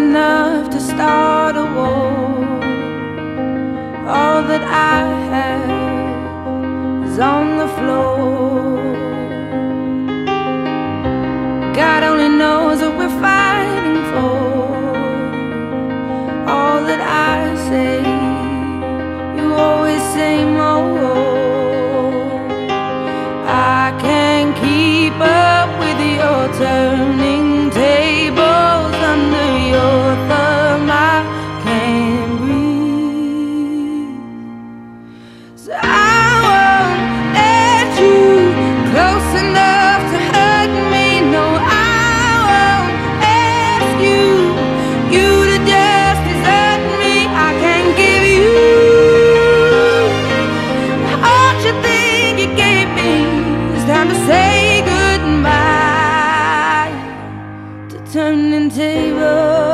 enough to start a war. All that I have is on the floor. God only knows what we're fighting for. All that I say, you always say more. I can't keep up with your turning tables under your thumb. I can't breathe, so I won't let you close enough to hurt me. No, I won't ask you to just desert me. I can't give you all you think you gave me. It's time to say goodbye to turning tables.